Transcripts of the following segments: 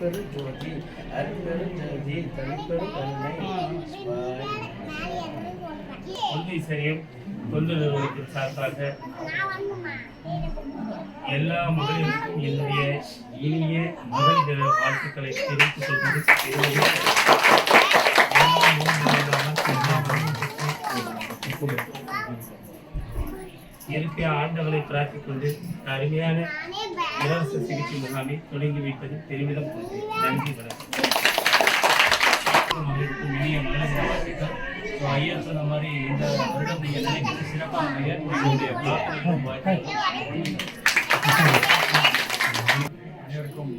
அருட்பெரு ஜோதி அருட்பெரு ஜோதி தனிப்பெரு கருணை ஒன்றிசரியம் தொண்டு நிறுவனத்தின் சார்பாக எல்லா மகளிருக்கும் என்னுடைய இனிய மகளிர் தின வாழ்த்துக்களை தெரிவித்துக் கொள்வது இயற்கை ஆண்டவரை பிரார்த்திக் கொண்டு அருமையான இலவச சிகிச்சை முகாமை தொடங்கி வைப்பது பெருமிதம் கொண்டு நன்றி வணக்கம். இனிய மகளிர் தின வாழ்த்துக்கள். ஐயா சொன்ன மாதிரி இந்த வருடம் நீங்கள் நினைக்கிற சிறப்பான ஏற்படுத்தக்கூடிய அனைவருக்கும்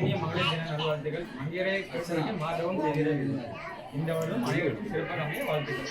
இனிய மகளிர் தின நல்வாழ்த்துக்கள். அங்கேயே பிரச்சனைக்கு மாற்றவும் செய்கிறது. இந்த வருடம் அனைவருக்கும் சிறப்பான வாழ்த்துக்கள்.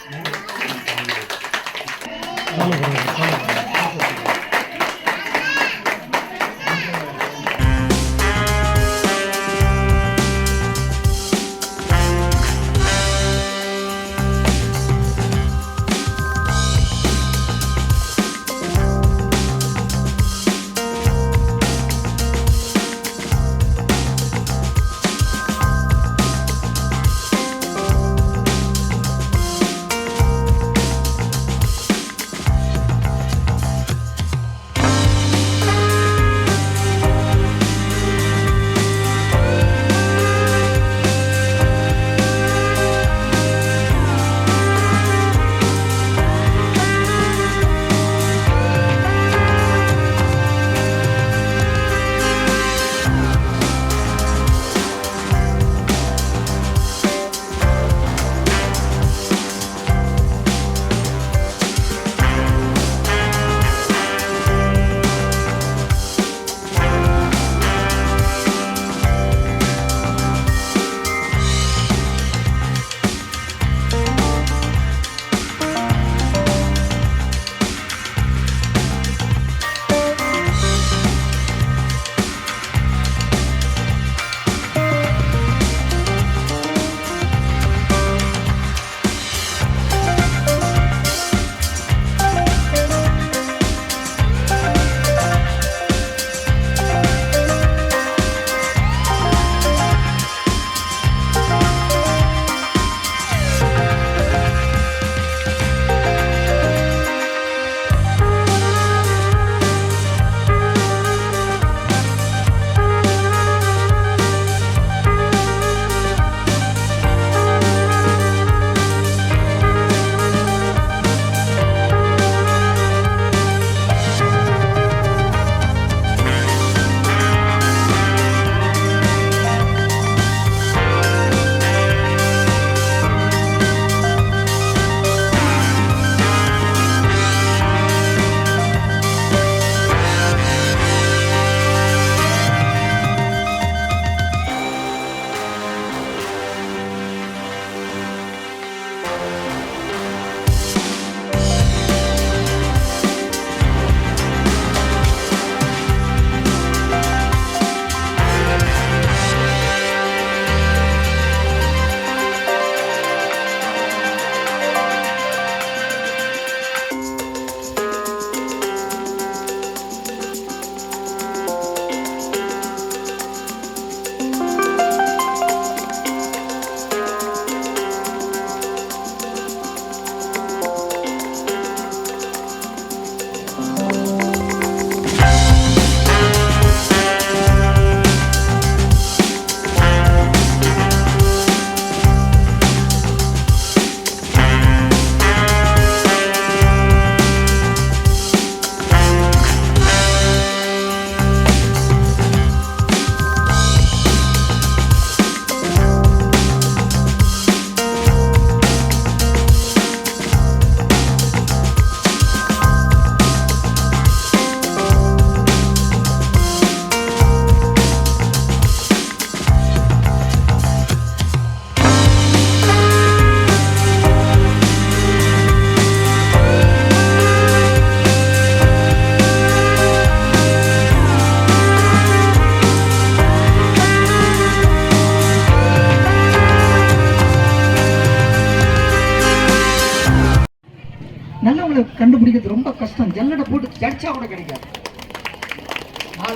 நல்லவங்களை கண்டுபிடிக்கிறது ரொம்ப கஷ்டம். ஜல்லடை போட்டு ஜட்ஜா கூட கிடைக்காது.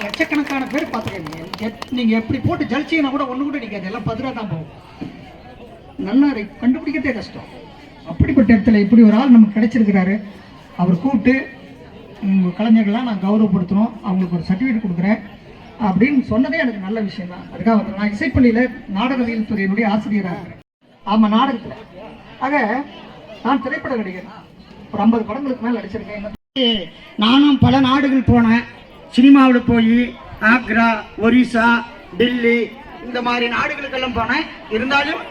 லட்சக்கணக்கான பேர் பார்த்துருக்கீங்க. நீங்கள் எப்படி போட்டு ஜலிச்சிங்கன்னா கூட ஒன்று கூட நிற்காது, எல்லாம் பதிலாக தான் போகும். நன்னாரை கண்டுபிடிக்கிறதே கஷ்டம். அப்படிப்பட்ட இடத்துல இப்படி ஒரு ஆள் நமக்கு கிடைச்சிருக்கிறாரு. அவர் கூப்பிட்டு உங்கள் கலைஞர்கள்லாம் நான் கௌரவப்படுத்தணும், அவங்களுக்கு ஒரு சர்டிஃபிகேட் கொடுக்குறேன் அப்படின்னு சொன்னதே எனக்கு நல்ல விஷயம் தான். அதுக்காக வந்து நான் இசைப்பள்ளியில் நாடகவியல் துறையினுடைய ஆசிரியராக இருக்கிறேன். ஆமாம், நாடகத்தில். ஆக நான் திரைப்பட நடிகர், ஒரு 50 படங்களுக்கு மேலே நடிச்சிருக்கேன். நானும் பல நாடுகள் போனேன். சினிமாவில் போய் ஆக்ரா, ஒரிசா, டெல்லி இந்த மாதிரி நாடுகளுக்கெல்லாம் போனேன். இருந்தாலும்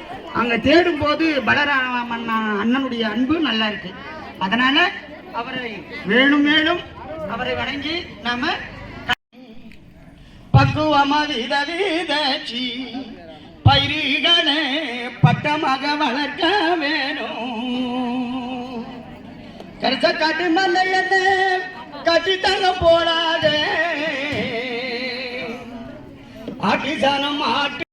அங்கே தேடும் போது பலராமன் அண்ணனுடைய அன்பு நல்லா இருக்கு. அதனால அவரை மேலும் மேலும் அவரை வணங்கி நாம பக்குவமா விதவிதச்சி பயிர்களை பட்டமாக வளர்க்க வேணும். கரிச காட்டு மல்லையத்தை கட்டி தங்க போடாதே, ஆட்டிசானம் ஆட்டி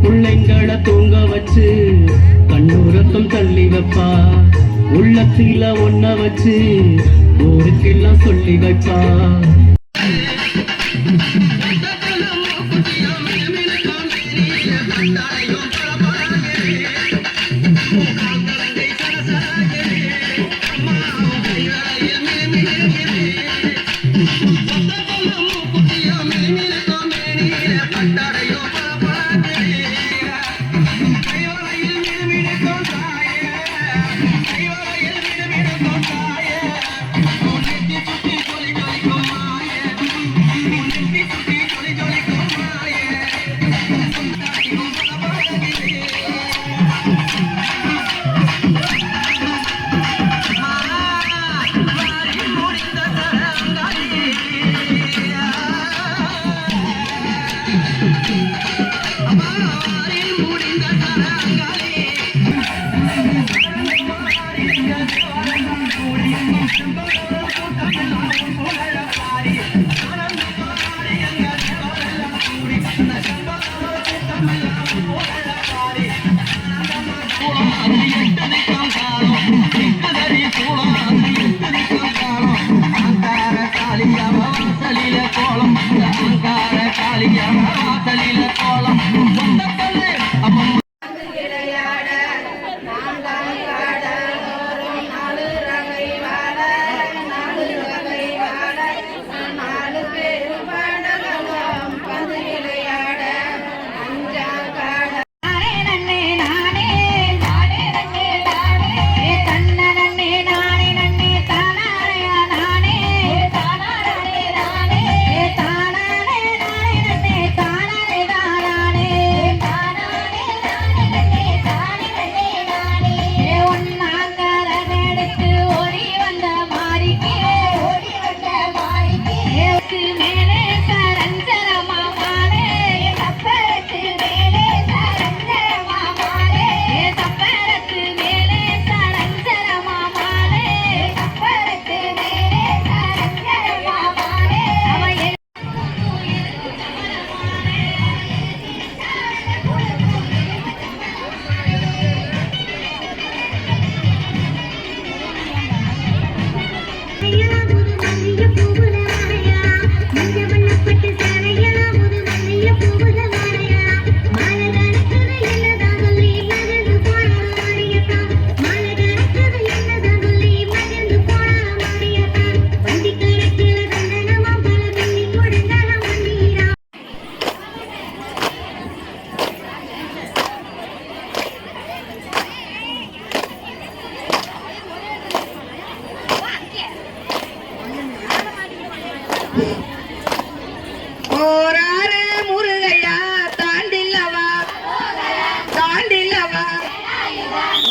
பிள்ளைங்களை தூங்க வச்சு கண்ணூரத்தம் தள்ளி வைப்பா. உள்ளத்தில ஒன்ன வச்சு ஊருக்கெல்லாம் சொல்லி வைப்பா.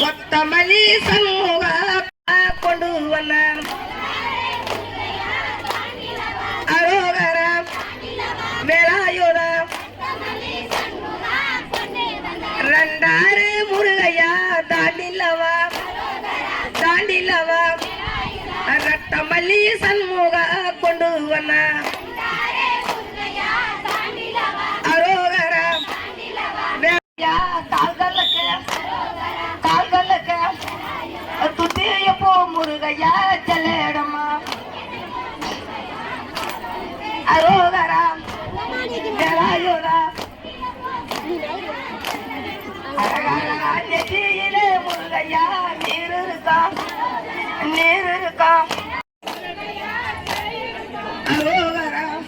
கொத்தமல்லி சண்முக கொண்டு வந்த அரோகரம் வேலாயுதம் ரெண்டாறு முருகையா தாண்டில்லவா ரத்தமல்லி சண்முக கொண்டு வந்த அரோகரம் கால்களுக்கு துத்திய போ முருகையா செல்லிடமா அரோகரம் வேலாயுதா நெற்றியிலே முருகையா நீர் இருக்கா அரோகரம்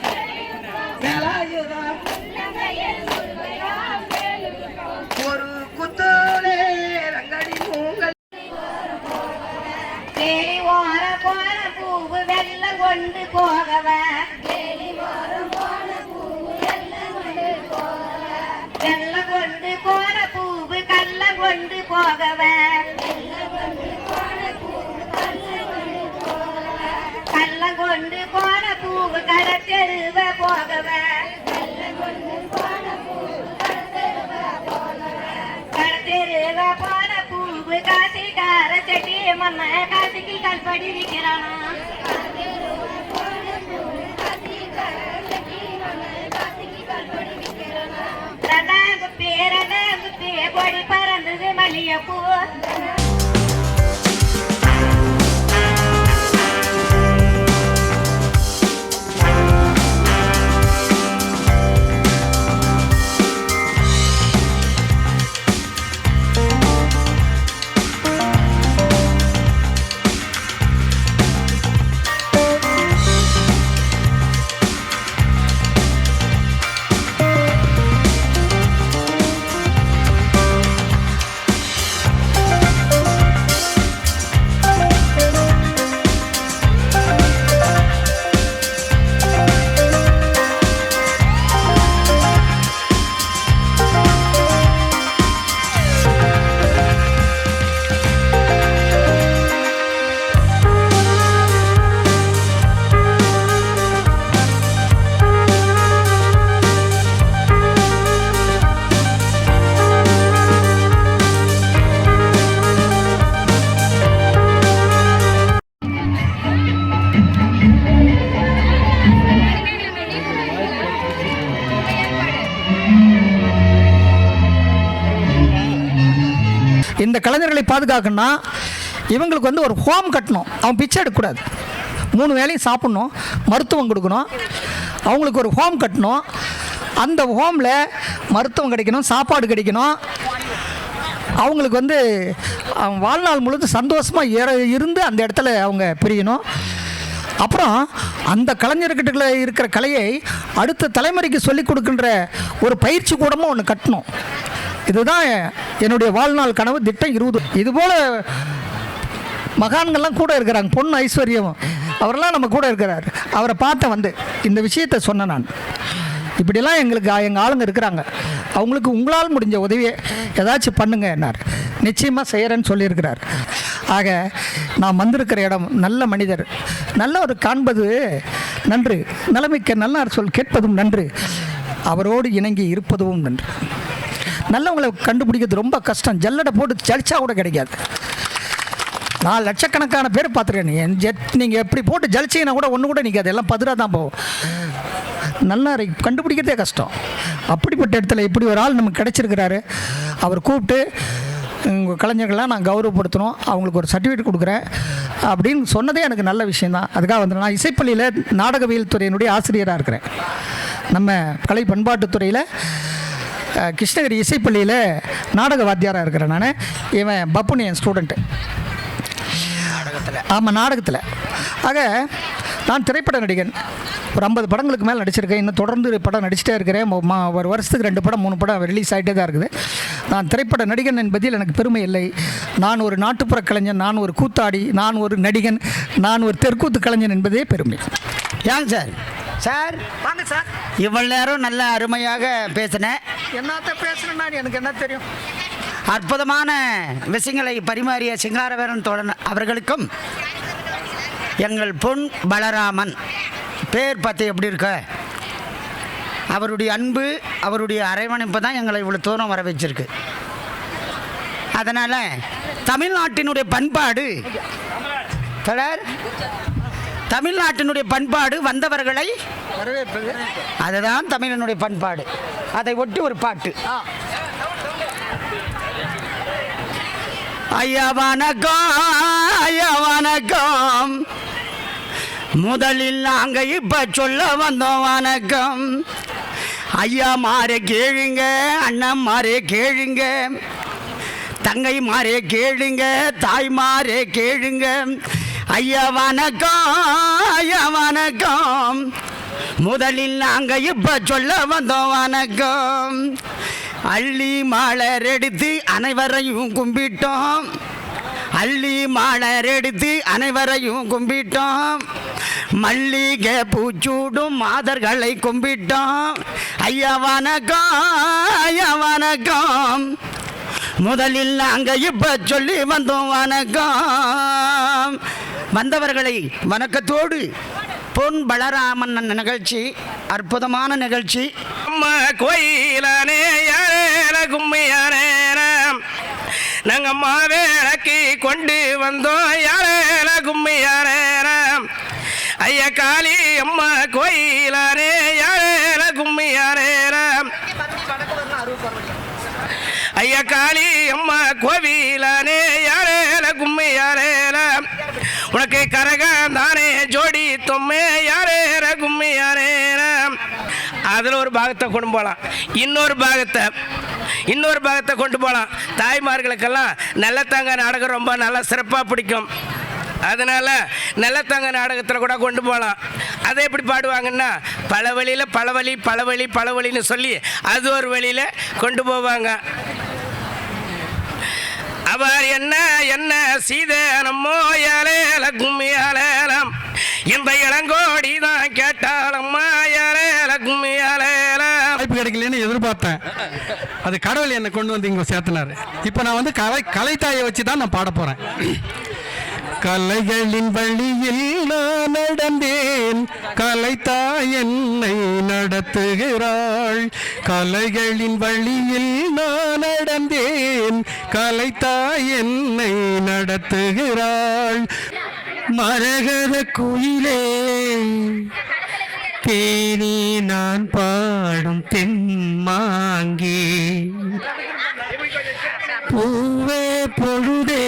வேலாயுதா ஒரு குத்தோலே ரங்கடி மூங்கல் வேலி ஓர போன பூவு வெள்ளம் கொண்டு போகவ வெள்ளம் கொண்டு போன பூவு கல்ல கொண்டு போகவ கல்ல கொண்டு போன பூவு கடத்தெருவ போகவ கடத்தெருவ போன பூவு காசிக்கார செட்டி மன்ன காசிக்கு கல்படி விற்கிறானா ரடாங்குப்பே கொடி பறந்தது மல்லியப்பூ இந்த கலைஞர்களை பாதுகாக்கணும்னா இவங்களுக்கு வந்து ஒரு ஹோம் கட்டணும். அவன் பிச்சை எடுக்கக்கூடாது, 3 வேளையும் சாப்பிட்ணும், மருத்துவம் கொடுக்கணும். அவங்களுக்கு ஒரு ஹோம் கட்டணும். அந்த ஹோமில் மருத்துவம் கிடைக்கணும், சாப்பாடு கிடைக்கணும். அவங்களுக்கு வந்து வாழ்நாள் முழுவதும் சந்தோஷமாக இருந்து அந்த இடத்துல அவங்க பிரியணும். அப்புறம் அந்த கலைஞர்கிட்ட இருக்கிற கலையை அடுத்த தலைமுறைக்கு சொல்லிக் கொடுக்கின்ற ஒரு பயிற்சி கூடமும் ஒன்று கட்டணும். இதுதான் என்னுடைய வாழ்நாள் கனவு திட்டம் 20. இதுபோல் மகான்கள்லாம் கூட இருக்கிறாங்க. பொண்ணு ஐஸ்வர்யம் அவரெல்லாம் நம்ம கூட இருக்கிறார். அவரை பார்த்த வந்து இந்த விஷயத்தை சொன்னேன் நான். இப்படிலாம் எங்கள் ஆளுங்க இருக்கிறாங்க. அவங்களுக்கு உங்களால் முடிஞ்ச உதவியை ஏதாச்சும் பண்ணுங்க என்னார். நிச்சயமாக செய்கிறேன்னு சொல்லியிருக்கிறார். ஆக நான் வந்திருக்கிற இடம் நல்ல மனிதர், நல்ல ஒரு காண்பது நன்று, நிலைமைக்க நல்லார் சொல் கேட்பதும் நன்று, அவரோடு இணங்கி இருப்பதும் நன்று. நல்லவங்களை கண்டுபிடிக்கிறது ரொம்ப கஷ்டம். ஜல்லடை போட்டு ஜலிச்சா கூட கிடைக்காது. நான் லட்சக்கணக்கான பேர் பார்த்துருக்கேன். நீங்கள் எப்படி போட்டு ஜலிச்சிங்கன்னா கூட ஒன்று கூட நிற்காது, எல்லாம் பதிராக தான் போகும். நல்லாரை கண்டுபிடிக்கிறதே கஷ்டம். அப்படிப்பட்ட இடத்துல இப்படி ஒரு ஆள் நமக்கு கிடச்சிருக்கிறாரு. அவர் கூப்பிட்டு உங்கள் கலைஞர்கள்லாம் நான் கௌரவப்படுத்தணும், அவங்களுக்கு ஒரு சர்டிஃபிகேட் கொடுக்குறேன் அப்படின்னு சொன்னதே எனக்கு நல்ல விஷயந்தான். அதுக்காக வந்து நான் இசைப்பள்ளியில் நாடகவியல் துறையினுடைய ஆசிரியராக இருக்கிறேன். நம்ம கலை பண்பாட்டுத்துறையில் கிருஷ்ணகிரி இசைப்பள்ளியில் நாடக வாத்தியாராக இருக்கிறேன் நான். இவன் பப்புனு என் ஸ்டூடெண்ட்டு. ஆமாம், நாடகத்தில். ஆக நான் திரைப்பட நடிகன். ஒரு 50 படங்களுக்கு மேலே நடிச்சிருக்கேன். இன்னும் தொடர்ந்து படம் நடிச்சிட்டே இருக்கிறேன். ஒரு வருஷத்துக்கு 2 படம் 3 படம் ரிலீஸ் ஆகிட்டே தான் இருக்குது. நான் திரைப்பட நடிகன் என்பதில் எனக்கு பெருமை இல்லை. நான் ஒரு நாட்டுப்புற கலைஞன், நான் ஒரு கூத்தாடி, நான் ஒரு நடிகன், நான் ஒரு தெற்கூத்து கலைஞன் என்பதே பெருமை. ஏங்க சார்? சார் வாங்க சார். இவ்வளோ நேரம் நல்ல அருமையாக பேசினேன். என்னத்த பேசுகிறேன் நான், எனக்கு என்ன தெரியும். அற்புதமான விஷயங்களை பரிமாறிய சிங்காரவேலன் தோழன் அவர்களுக்கும் எங்கள் பொன் பலராமன் பேர் பார்த்து எப்படி இருக்க, அவருடைய அன்பு அவருடைய அரவணைப்பு தான் எங்களை இவ்வளோ தூரம் வர வச்சிருக்கு. அதனால் தமிழ்நாட்டினுடைய பண்பாடு தொடர், தமிழ்நாட்டினுடைய பண்பாடு வந்தவர்களை அதுதான் தமிழனுடைய பண்பாடு. அதை ஒட்டி ஒரு பாட்டு. ஐயா வணக்கம், ஐயா வணக்கம், முதலில் நாங்கள் இப்போ சொல்ல வந்தோம் வணக்கம். ஐயா மாறே கேளுங்க, அண்ணன் மாறே கேளுங்க, தங்கை மாறே கேளுங்க, தாய் மாறே கேளுங்க. ஐயா வணக்கம், ஐயா வணக்கம், முதலில் நாங்கள் இப்போ சொல்ல வந்தோம் வணக்கம். அள்ளி மலர் எடுத்து அனைவரையும் கும்பிட்டோம், அள்ளி மலர் எடுத்து அனைவரையும் கும்பிட்டோம், மல்லிகை பூச்சூடும் மாதர்களை கும்பிட்டோம். ஐயா வணக்கம், ஐயா வணக்கம், முதலில் நாங்கள் இப்போ சொல்லி வந்தோம் வணக்கம். வந்தவர்களை வணக்கத்தோடு பொன் பலராமன் நிகழ்ச்சி அற்புதமான நிகழ்ச்சி. அம்மா கோயிலானே யாரேன கும்மியானே நாங்கள் மாவேலைக்கு கொண்டு வந்தோம் யாரேன கும்மியானே. ஐயா காளி அம்மா கோயிலானே யாரேன கும்மியானே. ஐயா காளி அம்மா கோவிலானே யாரேல கும்மியாரே. உனக்கு கரகம் தானே ஜோடி தொம்மே யாரேல கும்மியாரே. அதில் ஒரு பாகத்தை கொண்டு போகலாம், இன்னொரு பாகத்தை கொண்டு போகலாம். தாய்மார்களுக்கெல்லாம் நல்லத்தாங்க நாடகம் ரொம்ப நல்லா சிறப்பாக பிடிக்கும். அதனால் நல்லத்தாங்க நாடகத்தில் கூட கொண்டு போகலாம். அதை எப்படி பாடுவாங்கன்னா பல வழின்னு சொல்லி அது ஒரு வழியில் கொண்டு போவாங்க. அவர் என்ன சீதனம்மோ யாரேல கும்மியாலேலம், இந்த இளங்கோடி தான் கேட்டாலம்மா யாரேல கும்மியாலேலம். வாய்ப்பு கிடைக்கலன்னு எதிர்பார்த்தேன், அது கடவுள் என்னை கொண்டு வந்து இங்கே சேர்த்தினார். இப்போ நான் வந்து கலைத்தாயை வச்சு தான் நான் பாட போகிறேன். கலைகளின் வழியில் நான் நடந்தேன், கலைத்தாய் என்னை நடத்துகிறாள். கலைகளின் வழியில் நான் நடந்தேன், கலைத்தாய் என்னை நடத்துகிறாள். மரகத குயிலே தேனி நான் பாடும் தென்மாங்கே, பூவே பொழுதே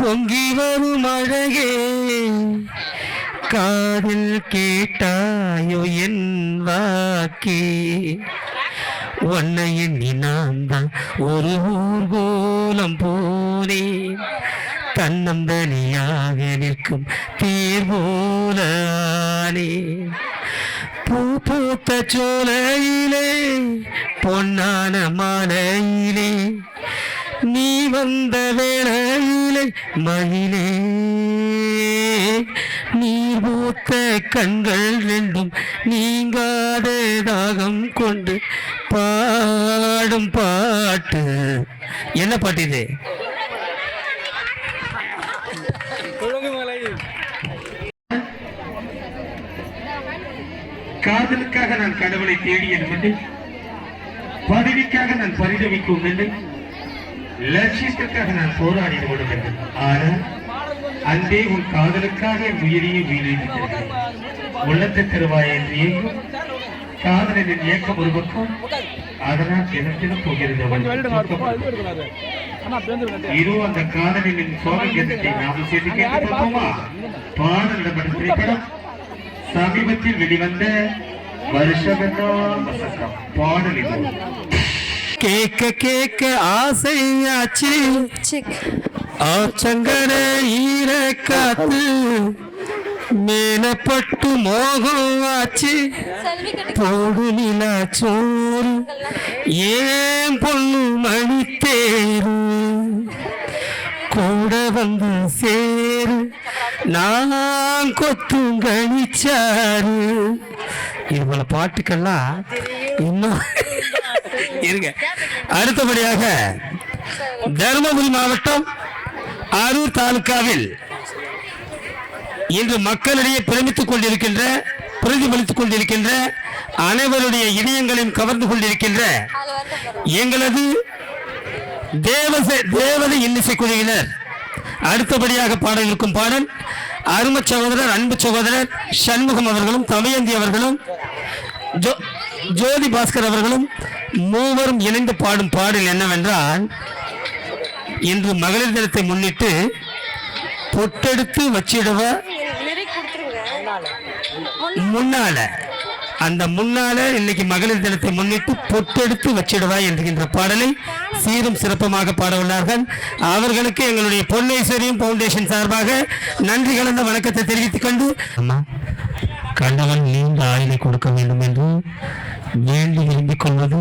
பொங்கி வரும் அழகே, காதில் கேட்டாயோ என் வாக்கே. உன்னை எண்ணி நான் தான் ஒரு ஊர்கோலம் போனேன், தன்னந்தனியாக நிற்கும் தேர் போலானே. பூ பூத்த சோலையிலே பொன்னான மாலையிலே, நீ வந்த வேளையிலே மயிலே, நீர் பூத்த கண்கள் ரெண்டும் நீங்காத தாகம் கொண்டு பாடும் பாட்டு. என்ன பாட்டு இது? காதலுக்காக நான் கடவுளை தேடியதுமில்லை, பதவிக்காக நான் பரிதவிக்கவும் இல்லை, லட்சியத்திற்காக நான் போராடினோடும் இல்லை. ஆனால் அன்பே உன் காதலுக்காக என் உயிரையே வீழ்த்திருக்கிறேன். உள்ளத்தை தருவாய் என்று இயங்கும் காதலின் இயக்கம் ஒரு பக்கம், அதனால் தினத்திலும் போகிறது. இதோ அந்த காதலின் சோகத்தை நாம் சேர்த்து கேட்டு பார்ப்போமா? பாடல் திரைப்படம் சமீபத்தில் வெளிவந்த வருஷமெல்லாம் வசந்தம் பாடல் இது. கேட்க கேட்க ஆசையாச்சு, ஆச்சங்கர ஈர காத்து மேலப்பட்டு மோகம் ஆச்சு, போடு நிலா சோறு ஏன் பொண்ணு மணித்தேரு, கூட வந்து சேரு நான் கொத்தும் கணிச்சாரு. இது போல பாட்டுக்கெல்லாம் இன்னும் இருங்க. அடுத்தபடியாக தருமபுரி மாவட்டம் அரூர் தாலுகாவில் இன்று மக்களிடையே பிரதிபலித்துக் கொண்டிருக்கின்ற அனைவருடைய இதயங்களையும் கவர்ந்து கொண்டிருக்கின்ற எங்களது தேவதை இன்னிசை குழுவினர் அடுத்தபடியாக பாட இருக்கும் பாடல் அரும சகோதரர் அன்பு சகோதரர் சண்முகம் அவர்களும் தமயந்தி அவர்களும் ஜோதி பாஸ்கர் அவர்களும் மூவரும் இணைந்து பாடும் பாடல் என்னவென்றால், இன்று மகளிர் தினத்தை முன்னிட்டு பொட்டெடுத்து வச்சிடுவ முன்னால இன்னைக்கு மகளிர் தினத்தை முன்னிட்டு பொட்டெடுத்து வச்சிடுவா என்கின்ற பாடலை சீரும் சிறப்பமாக பாட உள்ளார்கள். அவர்களுக்கு எங்களுடைய பொன்னேஸ்வரியம் பவுண்டேஷன் சார்பாக நன்றி கலந்த வணக்கத்தை தெரிவித்துக் கொண்டு கண்டவன் நீண்ட ஆயுளை கொடுக்க வேண்டும் என்று வேண்டி விரும்பிக் கொள்வது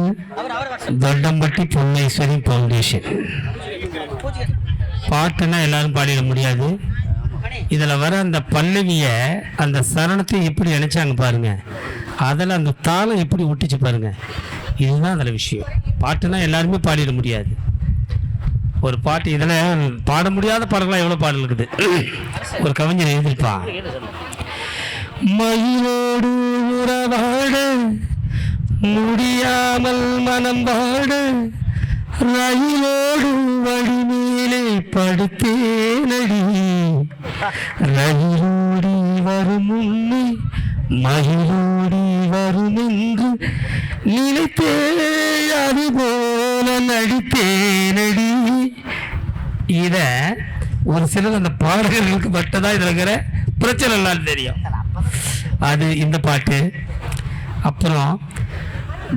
தொண்டம்பட்டி பொன்னேஸ்வரி பவுண்டேஷன். பாட்டுன்னா எல்லாரும் பாடிட முடியாது. இதில் வர அந்த பல்லவியை அந்த சரணத்தை எப்படி நினைச்சாங்க பாருங்க, அதில் அந்த தாளம் எப்படி ஒட்டிச்சு பாருங்க. இதுதான் அதில் விஷயம். பாட்டுனா எல்லாருமே பாடிட முடியாது. ஒரு பாட்டு இதில் பாட முடியாத பாடல்களாக எவ்வளோ பாடல் இருக்குது. ஒரு கவிஞர் எழுதியிருப்பான், மயிலோடு உறவாட முடியாமல் மனம் வாட ரயிலோடு வழிமேலே படுத்தேனடி ரயிலோடி வரும் உன்னை மயிலோடி வரும் என்று நினைத்தே அது போல நடித்தேனடி. இத ஒரு சிலர் அந்த பாடல்களுக்கு பட்டதா இதுல இருக்கிற பிரச்சனை எல்லாம் தெரியும். அது இந்த பாட்டு. அப்புறம்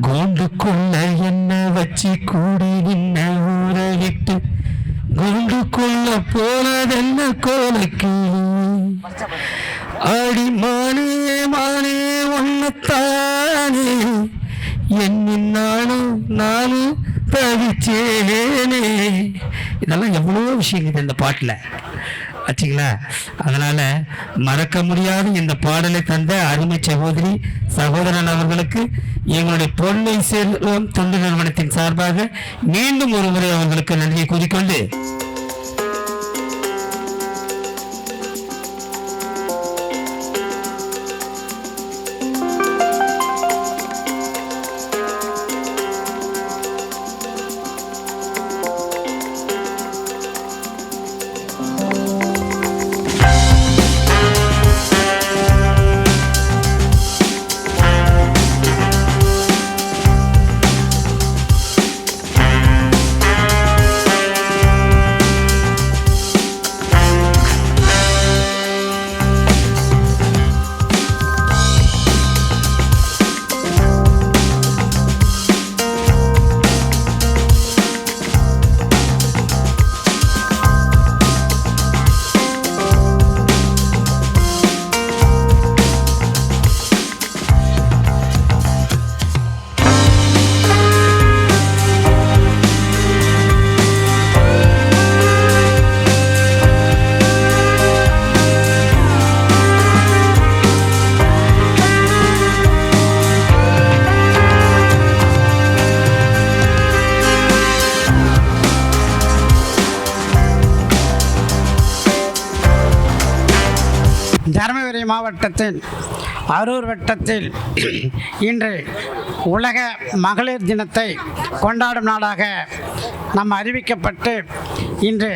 கோண்டுக்குள்ள என்ன வச்சு கூடி நின்ன ஊரை விட்டு கோண்டுக்குள்ள போனதென்ன கோலக்கு ஆடி மானே மானே ஒன்னத்தானே என்னின் நானும் தவிச்சேனே. இதெல்லாம் எவ்வளோ விஷயங்கள் இந்த பாட்டில் ஆச்சுங்களா. அதனால மறக்க முடியாத இந்த பாடலை தந்த அருமை சகோதரன் அவர்களுக்கு எங்களுடைய பொன்னை செல்வம் தொண்டு நிறுவனத்தின் சார்பாக மீண்டும் ஒரு முறை அவர்களுக்கு நன்றியை கூறிக்கொண்டு தருமபுரி மாவட்டத்தில் அரூர் வட்டத்தில் இன்று உலக மகளிர் தினத்தை கொண்டாடும் நாளாக நாம் அறிவிக்கப்பட்டு இன்று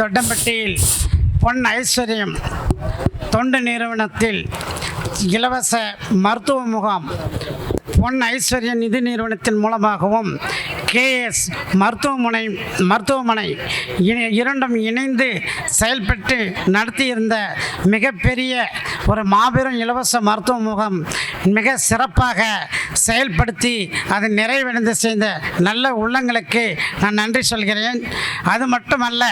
தொட்டம்பட்டியில் பொன் ஐஸ்வர்யம் தொண்டு நிறுவனத்தில் இலவச மருத்துவ முகாம் பொன் ஐஸ்வர்ய நிதி நிறுவனத்தின் மூலமாகவும் கேஎஸ் மருத்துவமனை இரண்டும் இணைந்து செயல்பட்டு நடத்தியிருந்த மிகப்பெரிய ஒரு மாபெரும் இலவச மருத்துவ முகாம் மிக சிறப்பாக செயல்படுத்தி அதை நிறைவடைந்து செய்த நல்ல உள்ளங்களுக்கு நான் நன்றி சொல்கிறேன். அது மட்டுமல்ல,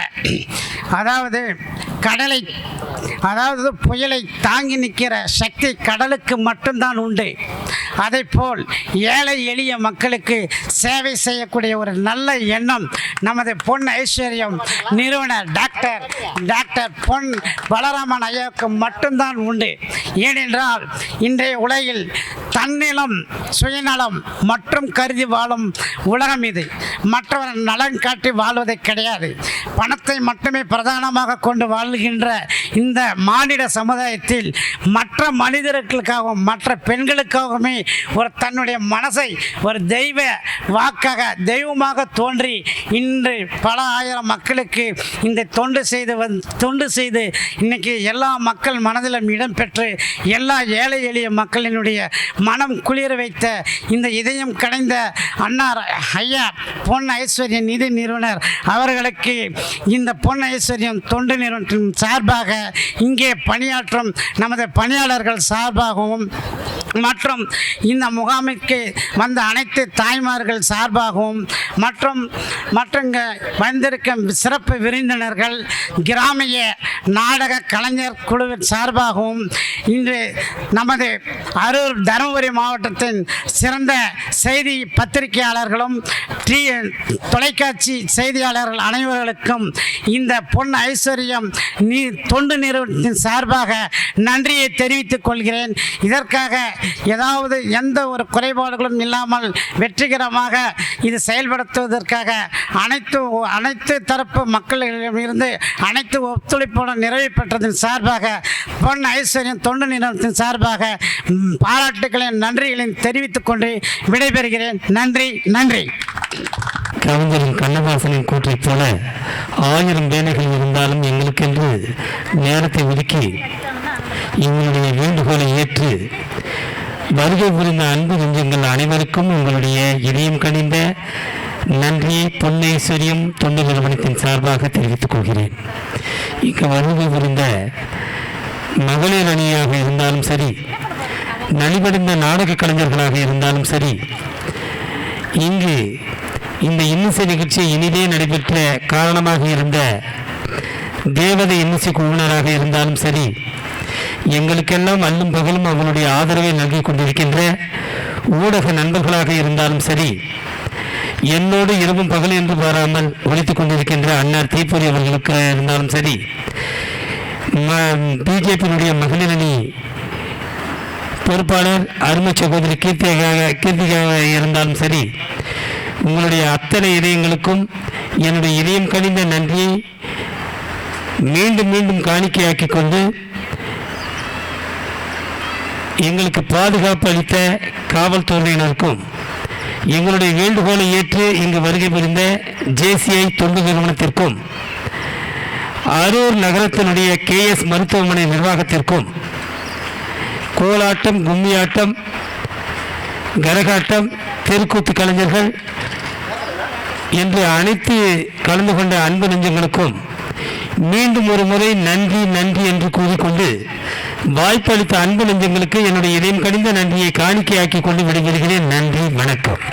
அதாவது புயலை தாங்கி நிற்கிற சக்தி கடலுக்கு மட்டும்தான் உண்டு. அதைப்போல் ஏழை எளிய மக்களுக்கு சேவை செய்யக்கூடிய ஒரு நல்ல எண்ணம் நமது பொன் ஐஸ்வர்யம் நிறுவனர் டாக்டர் பொன் பலராமன் ஐயாவுக்கு மட்டும்தான் உண்டு. ஏனென்றால் இன்றைய உலகில் தன்னிலம் சுயநலம் மற்றும் கருதி வாழும் உலகம் இது. மற்றவர் நலன் காட்டி வாழ்வதை கிடையாது. பணத்தை மட்டுமே பிரதானமாக கொண்டு வாழ்கின்ற இந்த மானிட சமுதாயத்தில் மற்ற மனிதர்களுக்காகவும் மற்ற பெண்களுக்காகவுமே ஒரு தன்னுடைய மனசை ஒரு தெய்வ வாக்காக தெய்வமாக தோன்றி இன்று பல ஆயிரம் மக்களுக்கு இந்த தொண்டு செய்து இன்னைக்கு எல்லா மக்கள் மனதிலும் இடம்பெற்று எல்லா ஏழை எளிய மக்களினுடைய மனம் குளிர வைத்த இந்த இதயம் கடைந்த அன்னார் ஐயா பொன் ஐஸ்வர்ய நிதி நிறுவனர் அவர்களுக்கு இந்த பொன் ஐஸ்வர்யம் தொண்டு நிறுவனத்தின் சார்பாக இங்கே பணியாற்றும் நமது பணியாளர்கள் சார்பாகவும் மற்றும் இந்த முகாமிற்கு வந்த அனைத்து தாய்மார்கள் சார்பாகவும் மற்றும் வந்திருக்கும் சிறப்பு விருந்தினர்கள் கிராமிய நாடக கலைஞர் குழுவின் சார்பாகவும் இன்று நமது அரூர் தருமபுரி மாவட்டத்தின் சிறந்த செய்தி பத்திரிகையாளர்களும் தொலைக்காட்சி செய்தியாளர்கள் அனைவர்களுக்கும் இந்த பொன் ஐஸ்வர்யம் தொண்டு நிறுவனத்தின் சார்பாக நன்றியை தெரிவித்துக் கொள்கிறேன். இதற்காக ஏதாவது எந்த ஒரு குறைபாடுகளும் இல்லாமல் வெற்றிகரமாக இது செயல்படுத்துவதற்காக அனைத்து தரப்பு மக்களிடமிருந்து அனைத்து ஒத்துழைப்புடன் நிறைவு பெற்றதன் சார்பாக பொன் ஐஸ்வர்யம் தொண்டு நிறுவனத்தின் சார்பாக பாராட்டுகளையும் நன்றிகளையும் தெரிவித்துக் கொண்டு விடைபெறுகிறேன். நன்றி. கவிஞரின் கண்ணதாசனின் கூற்றைப் போல 1000 வேலைகள் இருந்தாலும் எங்களுக்கென்று நேரத்தை ஒதுக்கி எங்களுடைய வேண்டுகோளை ஏற்று வருகை புரிந்த அன்பு நெஞ்சங்கள் அனைவருக்கும் உங்களுடைய இதயம் கனிந்த நன்றியை பொன் ஐஸ்வர்யம் தொண்டு நிறுவனத்தின் சார்பாக தெரிவித்துக் கொள்கிறேன். இங்கு வருகை புரிந்த மகளிர் அணியாக இருந்தாலும் சரி, நலிவடைந்த நாடக கலைஞர்களாக இருந்தாலும் சரி, இங்கு இந்த இன்னிசை நிகழ்ச்சி இனிதே நடைபெற்ற காரணமாக இருந்த தேவதை இன்னிசை குழுவினராக இருந்தாலும் சரி, எங்களுக்கெல்லாம் அல்லும் பகலும் அவங்களுடைய ஆதரவை நல்கி கொண்டிருக்கின்ற ஊடக நண்பர்களாக இருந்தாலும் சரி, என்னோடு இரவும் பகல் என்று பாராமல் ஒழித்துக் கொண்டிருக்கின்ற அன்னார் தீப்பொறி அவர்களுக்கு இருந்தாலும் சரி, பிஜேபியினுடைய மகளிர் அணி பொறுப்பாளர் அருமை சகோதரி கீர்த்திகாக இருந்தாலும் சரி, உங்களுடைய அத்தனை இதயங்களுக்கும் என்னுடைய இதயம் கனிந்த நன்றியை மீண்டும் மீண்டும் காணிக்கையாக்கிக் கொண்டு எங்களுக்கு பாதுகாப்பு அளித்த காவல்துறையினருக்கும் எங்களுடைய வேண்டுகோளை ஏற்று இங்கு வருகை புரிந்த JCI தொண்டு நிறுவனத்திற்கும் அரூர் நகரத்தினுடைய KS மருத்துவமனை நிர்வாகத்திற்கும் கோலாட்டம், கும்மியாட்டம், கரகாட்டம், தெருக்கூத்து கலைஞர்கள் என்று அனைத்து கலந்து கொண்ட அன்பு நெஞ்சங்களுக்கும் மீண்டும் ஒரு முறை நன்றி என்று கூறிக்கொண்டு வாய்ப்பளித்த அன்பு நெஞ்சங்களுக்கு என்னுடைய இதயம் கனிந்த நன்றியை காணிக்கையாக்கி கொண்டு விடைபெறுகிறேன். நன்றி, வணக்கம்.